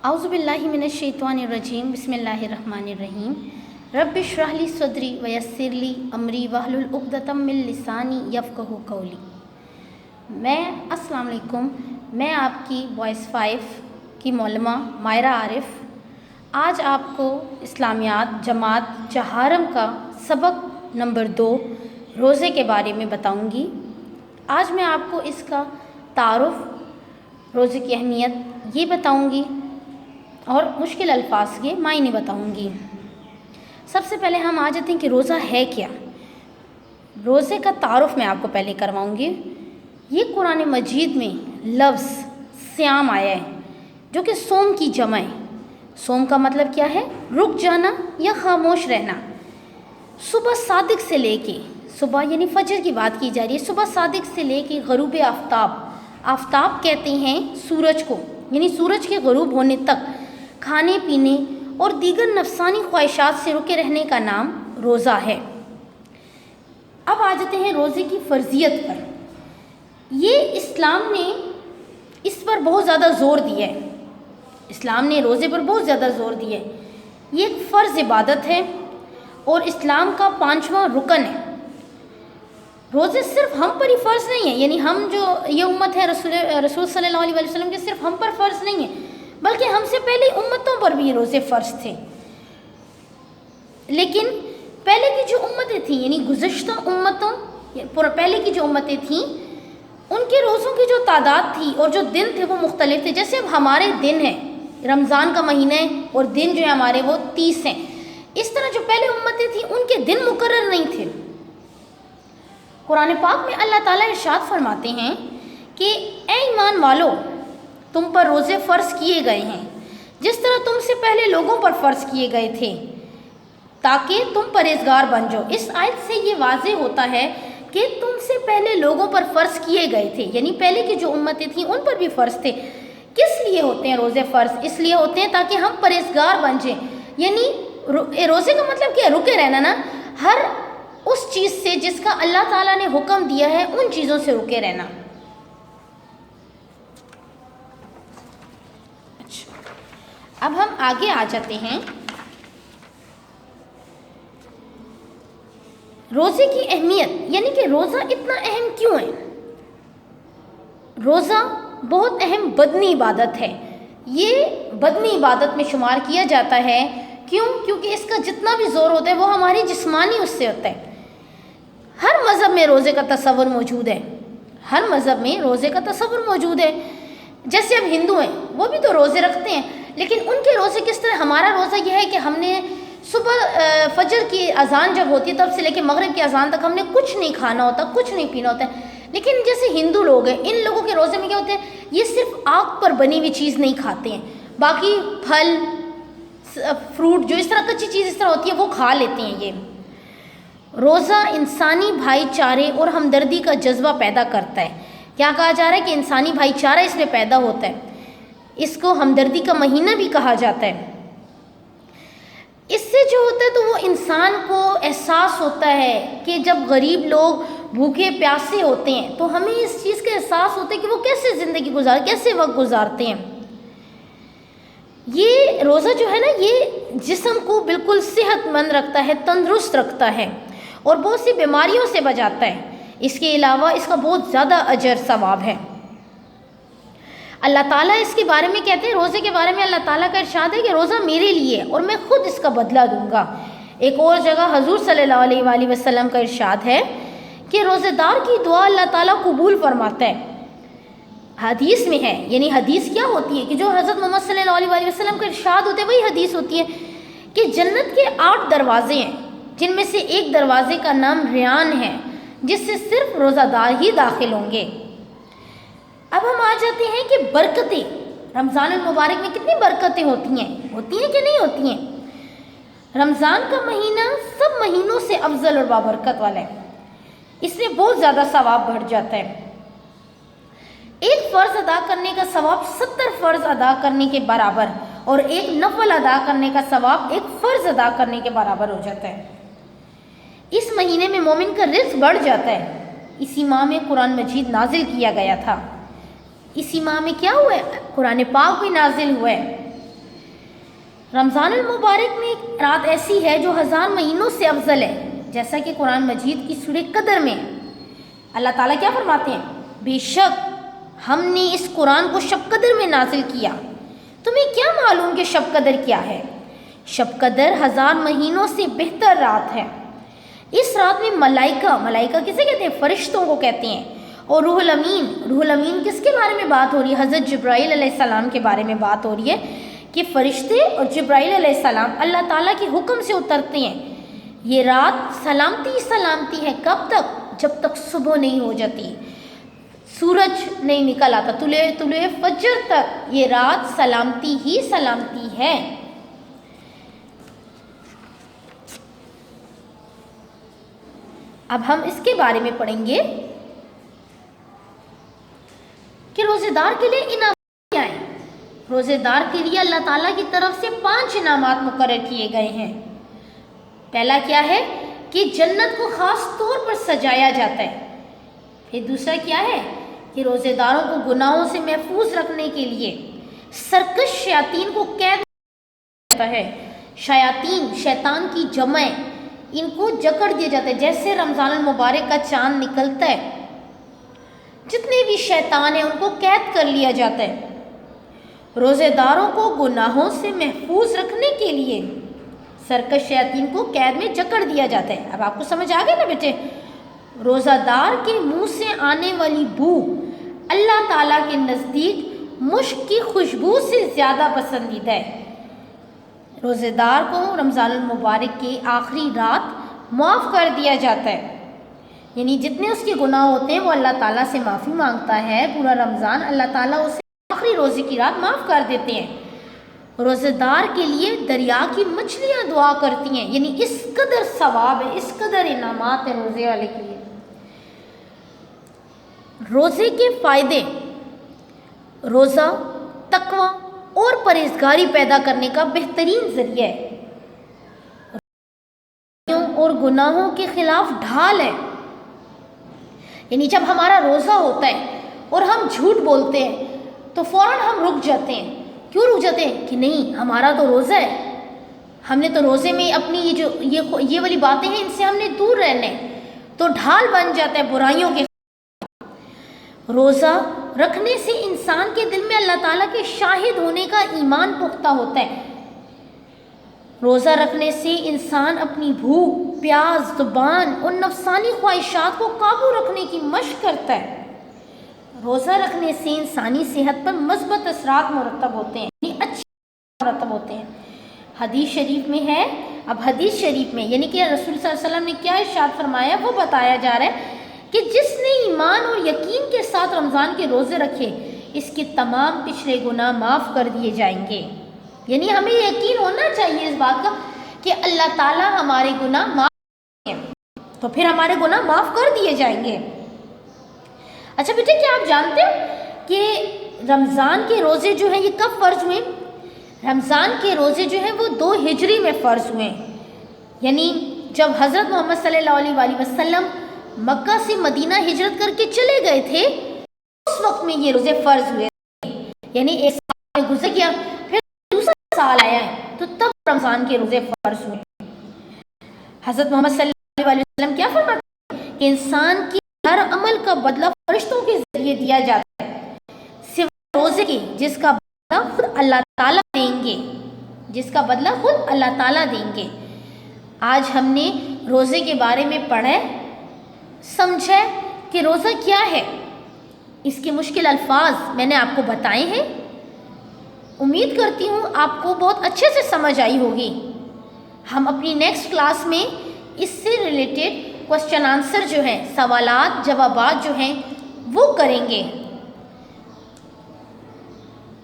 اعوذ باللہ من الشیطان الرجیم بسم اللہ الرحمن الرحیم رب اشرح لی صدری ویسر لی امری واحلل عقدۃ من لسانی یفقہوا قولی۔ السلام علیکم، میں آپ کی وائس 5 کی معلمہ مائرہ عارف آج آپ کو اسلامیات جماعت چہارم کا سبق نمبر 2 روزے کے بارے میں بتاؤں گی۔ آج میں آپ کو اس کا تعارف، روزے کی اہمیت یہ بتاؤں گی اور مشکل الفاظ کے معنی بتاؤں گی۔ سب سے پہلے ہم آ جاتے ہیں کہ روزہ ہے کیا۔ روزے کا تعارف میں آپ کو پہلے کرواؤں گی۔ یہ قرآن مجید میں لفظ صیام آیا ہے جو کہ صوم کی جمع ہے۔ صوم کا مطلب کیا ہے؟ رک جانا یا خاموش رہنا۔ صبح صادق سے لے کے، صبح یعنی فجر کی بات کی جا رہی ہے، صبح صادق سے لے کے غروب آفتاب، آفتاب کہتے ہیں سورج کو، یعنی سورج کے غروب ہونے تک کھانے پینے اور دیگر نفسانی خواہشات سے رکے رہنے کا نام روزہ ہے۔ اب آ جاتے ہیں روزے کی فرضیت پر۔ یہ اسلام نے اس پر بہت زیادہ زور دیا ہے۔ اسلام نے روزے پر بہت زیادہ زور دیا ہے۔ یہ ایک فرض عبادت ہے اور اسلام کا 5واں رکن ہے۔ روزے صرف ہم پر ہی فرض نہیں ہیں، یعنی ہم جو یہ امت ہے رسول صلی اللہ علیہ وسلم کے، صرف ہم پر فرض نہیں ہے بلکہ ہم سے پہلے امتوں پر بھی روزے فرض تھے۔ لیکن پہلے کی جو امتیں تھیں، یعنی گزشتہ امتوں، پہلے کی جو امتیں تھیں، ان کے روزوں کی جو تعداد تھی اور جو دن تھے وہ مختلف تھے۔ جیسے اب ہمارے دن ہیں، رمضان کا مہینہ ہے اور دن جو ہے ہمارے وہ 30 ہیں، اس طرح جو پہلے امتیں تھیں ان کے دن مقرر نہیں تھے۔ قرآن پاک میں اللہ تعالیٰ ارشاد فرماتے ہیں کہ اے ایمان والو، تم پر روزے فرض کیے گئے ہیں جس طرح تم سے پہلے لوگوں پر فرض کیے گئے تھے تاکہ تم پرہیزگار بن جاؤ۔ اس آیت سے یہ واضح ہوتا ہے کہ تم سے پہلے لوگوں پر فرض کیے گئے تھے، یعنی پہلے کی جو امتیں تھیں ان پر بھی فرض تھے۔ کس لیے ہوتے ہیں روزے فرض؟ اس لیے ہوتے ہیں تاکہ ہم پرہیزگار بن جائیں۔ یعنی روزے کا مطلب کیا ہے؟ رکے رہنا نا، ہر اس چیز سے جس کا اللہ تعالیٰ نے حکم دیا ہے ان چیزوں سے رکے رہنا۔ اب ہم آگے آ جاتے ہیں روزے کی اہمیت، یعنی کہ روزہ اتنا اہم کیوں ہے؟ روزہ بہت اہم بدنی عبادت ہے۔ یہ بدنی عبادت میں شمار کیا جاتا ہے۔ کیوں؟ کیونکہ اس کا جتنا بھی زور ہوتا ہے وہ ہماری جسمانی اس سے ہوتا ہے۔ ہر مذہب میں روزے کا تصور موجود ہے، ہر مذہب میں روزے کا تصور موجود ہے۔ جیسے اب ہندو ہیں، وہ بھی تو روزے رکھتے ہیں، لیکن ان کے روزے کس طرح؟ ہمارا روزہ یہ ہے کہ ہم نے صبح فجر کی اذان جب ہوتی ہے تب سے لے کے مغرب کی اذان تک ہم نے کچھ نہیں کھانا ہوتا، کچھ نہیں پینا ہوتا ہے۔ لیکن جیسے ہندو لوگ ہیں، ان لوگوں کے روزے میں کیا ہوتے ہیں؟ یہ صرف آگ پر بنی ہوئی چیز نہیں کھاتے ہیں، باقی پھل فروٹ جو اس طرح کچی چیز اس طرح ہوتی ہے وہ کھا لیتے ہیں۔ یہ روزہ انسانی بھائی چارے اور ہمدردی کا جذبہ پیدا کرتا ہے۔ کیا کہا جا رہا ہے؟ کہ انسانی بھائی چارہ اس میں پیدا ہوتا ہے۔ اس کو ہمدردی کا مہینہ بھی کہا جاتا ہے۔ اس سے جو ہوتا ہے تو وہ انسان کو احساس ہوتا ہے کہ جب غریب لوگ بھوکے پیاسے ہوتے ہیں تو ہمیں اس چیز کا احساس ہوتا ہے کہ وہ کیسے زندگی کیسے وقت گزارتے ہیں۔ یہ روزہ جو ہے نا، یہ جسم کو بالکل صحت مند رکھتا ہے، تندرست رکھتا ہے اور بہت سی بیماریوں سے بچاتا ہے۔ اس کے علاوہ اس کا بہت زیادہ اجر ثواب ہے۔ اللہ تعالیٰ اس کے بارے میں کہتے ہیں، روزے کے بارے میں اللہ تعالیٰ کا ارشاد ہے کہ روزہ میرے لیے اور میں خود اس کا بدلہ دوں گا۔ ایک اور جگہ حضور صلی اللہ علیہ وآلہ وسلم کا ارشاد ہے کہ روزے دار کی دعا اللہ تعالیٰ قبول فرماتا ہے۔ حدیث میں ہے، یعنی حدیث کیا ہوتی ہے کہ جو حضرت محمد صلی اللہ علیہ وآلہ وسلم کا ارشاد ہوتا ہے وہی حدیث ہوتی ہے کہ جنت کے 8 دروازے ہیں جن میں سے ایک دروازے کا نام ریان ہے جس سے صرف روزہ دار ہی داخل ہوں گے۔ اب ہم آ جاتے ہیں کہ برکتیں، رمضان المبارک میں کتنی برکتیں ہوتی ہیں کہ نہیں ہوتی ہیں؟ رمضان کا مہینہ سب مہینوں سے افضل اور بابرکت والا ہے۔ اس میں بہت زیادہ ثواب بڑھ جاتا ہے۔ ایک فرض ادا کرنے کا ثواب 70 فرض ادا کرنے کے برابر، اور ایک نفل ادا کرنے کا ثواب ایک فرض ادا کرنے کے برابر ہو جاتا ہے۔ اس مہینے میں مومن کا رزق بڑھ جاتا ہے۔ اسی ماہ میں قرآن مجید نازل کیا گیا تھا۔ اسی ماہ میں کیا ہوا ہے؟ قرآن پاک بھی نازل ہوا ہے۔ رمضان المبارک میں ایک رات ایسی ہے جو 1000 مہینوں سے افضل ہے، جیسا کہ قرآن مجید کی سورہ قدر میں اللہ تعالیٰ کیا فرماتے ہیں؟ بے شک ہم نے اس قرآن کو شب قدر میں نازل کیا۔ تمہیں کیا معلوم کہ شب قدر کیا ہے؟ شب قدر 1000 مہینوں سے بہتر رات ہے۔ اس رات میں ملائکہ کسے کہتے ہیں؟ فرشتوں کو کہتے ہیں۔ اور روح الامین کس کے بارے میں بات ہو رہی ہے؟ حضرت جبرائیل علیہ السلام کے بارے میں بات ہو رہی ہے کہ فرشتے اور جبرائیل علیہ السلام اللہ تعالیٰ کے حکم سے اترتے ہیں۔ یہ رات سلامتی ہے، کب تک؟ جب تک صبح نہیں ہو جاتی، سورج نہیں نکل آتا، طلوع فجر تک یہ رات سلامتی ہی سلامتی ہے۔ اب ہم اس کے بارے میں پڑھیں گے کہ روزے دار کے لیے انعامات کیا ہیں۔ روزے دار کے لیے اللہ تعالیٰ کی طرف سے 5 انعامات مقرر کیے گئے ہیں۔ پہلا کیا ہے کہ جنت کو خاص طور پر سجایا جاتا ہے۔ پھر دوسرا کیا ہے کہ روزے داروں کو گناہوں سے محفوظ رکھنے کے لیے سرکش شیاطین کو قید جاتا ہے۔ شیطان کی جمع، ان کو جکڑ دیا جاتا ہے۔ جیسے رمضان المبارک کا چاند نکلتا ہے، جتنے بھی شیطان ہیں ان کو قید کر لیا جاتا ہے۔ روزے داروں کو گناہوں سے محفوظ رکھنے کے لیے سرکش شیاطین کو قید میں جکڑ دیا جاتا ہے۔ اب آپ کو سمجھ آ گیا نا بیٹے؟ روزہ دار کے منہ سے آنے والی بو اللہ تعالیٰ کے نزدیک مشک کی خوشبو سے زیادہ پسندیدہ ہے۔ روزے دار کو رمضان المبارک کے آخری رات معاف کر دیا جاتا ہے، یعنی جتنے اس کے گناہ ہوتے ہیں وہ اللہ تعالیٰ سے معافی مانگتا ہے۔ پورا رمضان اللہ تعالیٰ اسے آخری روزے کی رات معاف کر دیتے ہیں۔ روزے دار کے لیے دریا کی مچھلیاں دعا کرتی ہیں، یعنی اس قدر ثواب ہے، اس قدر انعامات ہیں روزے والے کے لیے۔ روزے کے فائدے: روزہ تقوی اور پرہیزگاری پیدا کرنے کا بہترین ذریعہ ہے، اور گناہوں کے خلاف ڈھال ہے۔ یعنی جب ہمارا روزہ ہوتا ہے اور ہم جھوٹ بولتے ہیں تو فوراً ہم رک جاتے ہیں۔ کیوں رک جاتے ہیں؟ کہ نہیں، ہمارا تو روزہ ہے، ہم نے تو روزے میں اپنی یہ والی باتیں ہیں ان سے ہم نے دور رہنا ہے، تو ڈھال بن جاتا ہے برائیوں کے۔ روزہ رکھنے سے انسان کے دل میں اللہ تعالیٰ کے شاہد ہونے کا ایمان پختہ ہوتا ہے۔ روزہ رکھنے سے انسان اپنی بھوک، پیاس، زبان اور نفسانی خواہشات کو قابو رکھنے کی مشق کرتا ہے۔ روزہ رکھنے سے انسانی صحت پر مثبت اثرات مرتب ہوتے ہیں، یعنی اچھے مرتب ہوتے ہیں۔ حدیث شریف میں ہے، اب حدیث شریف میں یعنی کہ رسول صلی اللہ علیہ وسلم نے کیا ارشاد فرمایا وہ بتایا جا رہا ہے کہ جس نے ایمان اور یقین کے ساتھ رمضان کے روزے رکھے اس کے تمام پچھلے گناہ معاف کر دیے جائیں گے۔ یعنی ہمیں یقین ہونا چاہیے اس بات کا کہ اللہ تعالیٰ ہمارے گناہ معاف کریں گے، تو پھر ہمارے گناہ معاف کر دیے جائیں گے۔ اچھا بیٹے، کیا آپ جانتے ہو کہ رمضان کے روزے جو ہیں یہ کب فرض ہوئے؟ رمضان کے روزے جو ہیں وہ 2 ہجری میں فرض ہوئے، یعنی جب حضرت محمد صلی اللہ علیہ وآلہ وسلم مکہ سے مدینہ ہجرت کر کے چلے گئے تھے، اس وقت میں یہ روزے فرض ہوئے، یعنی ایک سال گزر گیا، پھر دوسرا سال آیا ہے تو تب رمضان کے روزے فرض ہوئے۔ حضرت محمد صلی اللہ علیہ وسلم کیا فرماتے ہیں کہ انسان کی ہر عمل کا بدلہ فرشتوں کے ذریعے دیا جاتا ہے سوائے روزے کے، جس کا بدلہ خود اللہ تعالیٰ دیں گے، جس کا بدلہ خود اللہ تعالیٰ دیں گے۔ آج ہم نے روزے کے بارے میں پڑھا، سمجھا کہ روزہ کیا ہے، اس کے مشکل الفاظ میں نے آپ کو بتائے ہیں۔ امید کرتی ہوں آپ کو بہت اچھے سے سمجھ آئی ہوگی۔ ہم اپنی نیکسٹ کلاس میں اس سے ریلیٹڈ کوسچن آنسر جو ہیں، سوالات جوابات جو ہیں وہ کریں گے۔